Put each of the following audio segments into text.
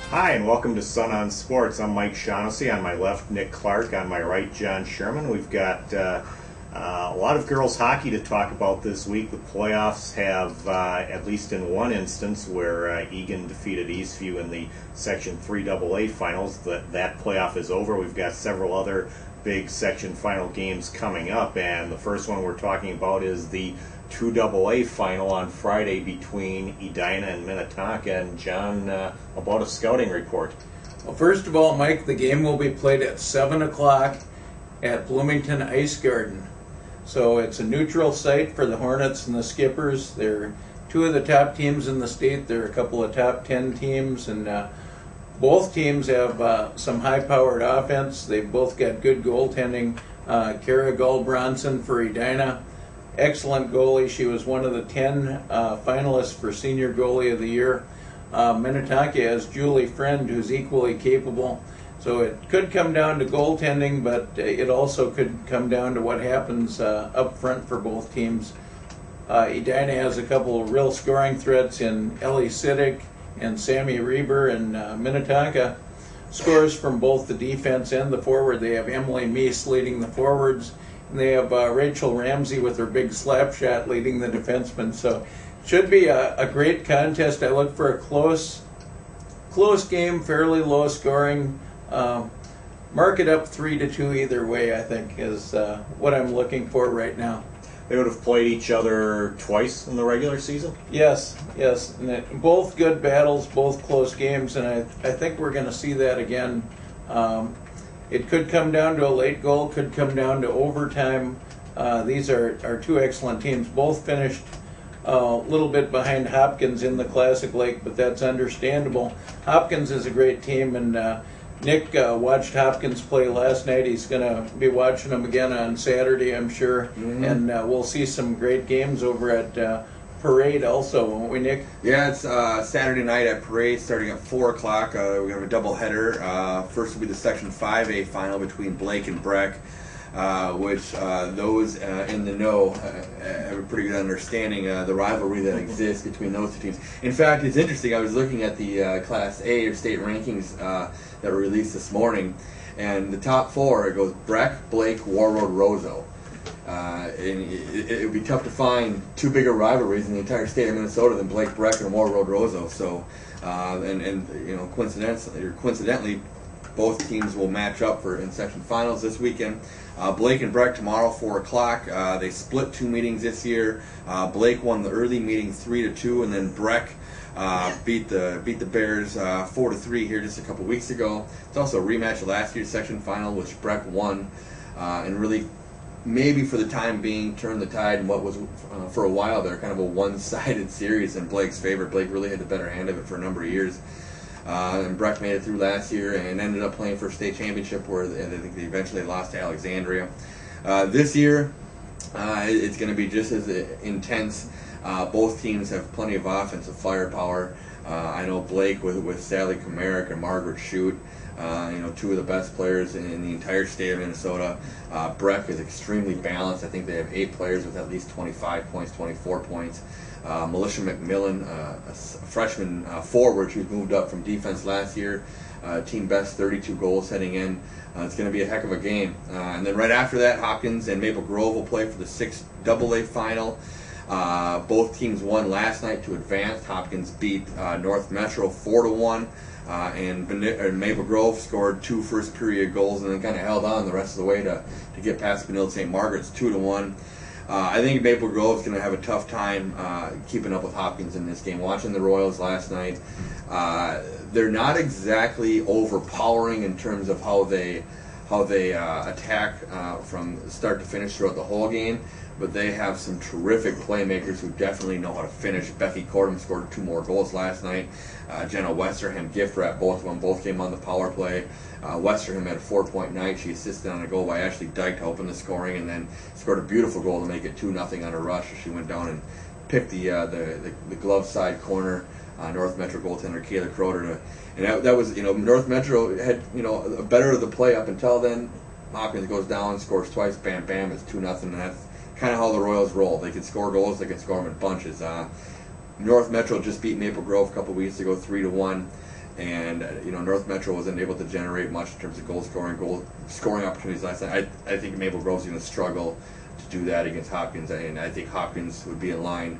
Hi, and welcome to Sun on Sports. I'm Mike Shaughnessy. On my left, Nick Clark. On my right, John Sherman. We've got a lot of girls hockey to talk about this week. The playoffs have, at least in one instance, where Egan defeated Eastview in the Section 3AA finals. That playoff is over. We've got several other big Section final games coming up, and the first one we're talking about is the 2AA final on Friday between Edina and Minnetonka. And John, about a scouting report. Well, first of all, Mike, the game will be played at 7 o'clock at Bloomington Ice Garden. So it's a neutral site for the Hornets and the Skippers. They're two of the top teams in the state. They're a couple of top 10 teams, and both teams have some high-powered offense. They've both got good goaltending. Kara Gull-Bronson for Edina, excellent goalie. She was one of the 10 finalists for Senior Goalie of the Year. Minnetonka has Julie Friend, who's equally capable. So it could come down to goaltending, but it also could come down to what happens up front for both teams. Edina has a couple of real scoring threats in Ellie Siddick and Sammy Reber, and Minnetonka scores from both the defense and the forward. They have Emily Meese leading the forwards, and they have Rachel Ramsey with her big slap shot leading the defensemen. So it should be a great contest. I look for a close game, fairly low scoring. Mark it up 3-2 either way, I think, is what I'm looking for right now. They would have played each other twice in the regular season? Yes. And both good battles, both close games, and I think we're going to see that again. It could come down to a late goal, could come down to overtime. These are two excellent teams. Both finished a little bit behind Hopkins in the Classic Lake, but that's understandable. Hopkins is a great team, and Nick watched Hopkins play last night. He's going to be watching them again on Saturday, I'm sure. Mm-hmm. And we'll see some great games over at Parade also, won't we, Nick? Yeah, it's Saturday night at Parade starting at 4 o'clock. We have a doubleheader. First will be the Section 5A final between Blake and Breck, which those in the know have a pretty good understanding of the rivalry that exists between those two teams. In fact, it's interesting. I was looking at the Class A or state rankings that were released this morning, and the top four, it goes Breck, Blake, Warroad, Roseau. And it would be tough to find two bigger rivalries in the entire state of Minnesota than Blake, Breck, and Warroad, Roseau. So, and you know, coincidentally, both teams will match up in section finals this weekend. Blake and Breck tomorrow, 4 o'clock. They split two meetings this year. Blake won the early meeting 3-2, and then Breck beat the Bears 4-3 here just a couple weeks ago. It's also a rematch of last year's section final, which Breck won, and really, maybe for the time being, turned the tide in what was for a while there kind of a one-sided series in Blake's favor. Blake really had the better hand of it for a number of years. And Breck made it through last year and ended up playing for a state championship where I think they eventually lost to Alexandria. This year, it's going to be just as intense. Both teams have plenty of offensive firepower. I know Blake with Sally Comerick and Margaret Shute, two of the best players in the entire state of Minnesota. Breck is extremely balanced. I think they have 8 players with at least 25 points, 24 points. Melissa McMillan, a freshman forward who's moved up from defense last year, team best 32 goals heading in. It's going to be a heck of a game. And then right after that, Hopkins and Maple Grove will play for the 6AA final. Both teams won last night to advance. Hopkins beat North Metro 4-1. And Maple Grove scored 2 first-period goals and then kind of held on the rest of the way to get past Benilde St. Margaret's 2-1. I think Maple Grove's going to have a tough time keeping up with Hopkins in this game. Watching the Royals last night, they're not exactly overpowering in terms of how they attack from start to finish throughout the whole game. But they have some terrific playmakers who definitely know how to finish. Becky Cordham scored 2 more goals last night. Jenna Westerham, gift wrap, both of them, both came on the power play. Westerham had a 4-point night. She assisted on a goal by Ashley Dyke to open the scoring, and then scored a beautiful goal to make it 2-0 on a rush. She went down and picked the glove side corner. North Metro goaltender Kayla Croder, and that was North Metro had a better of the play up until then. Hopkins goes down, scores twice, bam bam, it's 2-0, and that's kind of how the Royals roll. They can score goals, they can score them in bunches. North Metro just beat Maple Grove a couple weeks ago, 3-1, And North Metro wasn't able to generate much in terms of goal scoring opportunities last night. I think Maple Grove's going to struggle to do that against Hopkins, and I think Hopkins would be in line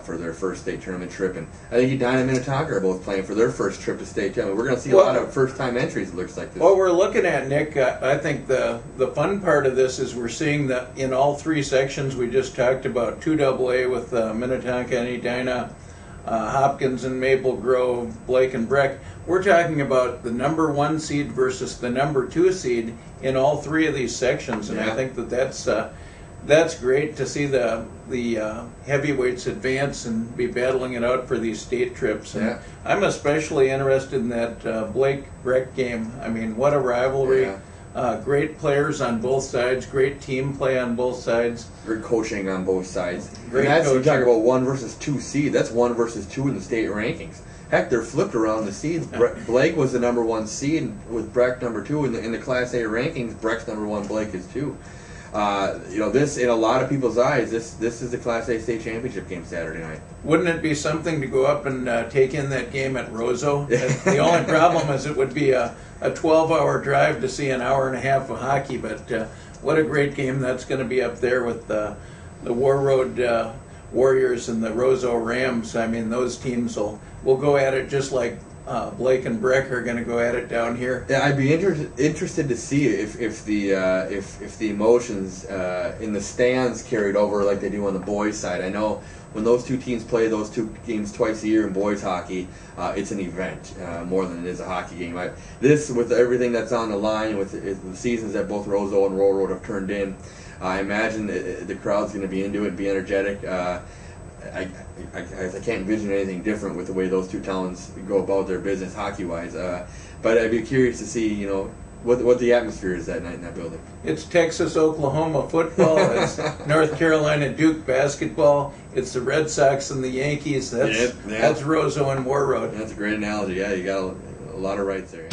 for their first state tournament trip. And I think Edina and Minnetonka are both playing for their first trip to state tournament. We're going to see a lot of first-time entries, it looks like this. What we're looking at, Nick, I think the fun part of this is we're seeing that in all three sections we just talked about, 2AA with Minnetonka and Edina, Hopkins and Maple Grove, Blake and Breck. We're talking about the number 1 seed versus the number 2 seed in all three of these sections, and I think that's great to see the heavyweights advance and be battling it out for these state trips. And I'm especially interested in that Blake Breck game. I mean, what a rivalry! Yeah. Great players on both sides, great team play on both sides. Great coaching on both sides. Great and that's, coaching. you talk about 1 versus 2 seed. That's 1 versus 2 in the state rankings. Heck, they're flipped around the seeds. Blake was the number 1 seed with Breck number 2 in the Class A rankings. Breck's number 1, Blake is 2. This, in a lot of people's eyes, this is the Class A state championship game Saturday night. Wouldn't it be something to go up and take in that game at Roseau? The only problem is it would be a 12-hour drive to see an hour and a half of hockey, but what a great game that's going to be up there with the War Road Warriors and the Roseau Rams. I mean, those teams will go at it just like Blake and Breck are going to go at it down here. Yeah, I'd be interested to see if the emotions in the stands carried over like they do on the boys' side. I know when those two teams play those two games twice a year in boys hockey, it's an event more than it is a hockey game. This, with everything that's on the line, with the seasons that both Roseau and Roll Road have turned in, I imagine the crowd's going to be into it and be energetic. I can't envision anything different with the way those two towns go about their business hockey-wise. But I'd be curious to see, what the atmosphere is that night in that building. It's Texas-Oklahoma football. It's North Carolina-Duke basketball. It's the Red Sox and the Yankees. That's Roseau and War Road. That's a great analogy. Yeah, you got a lot of rights there.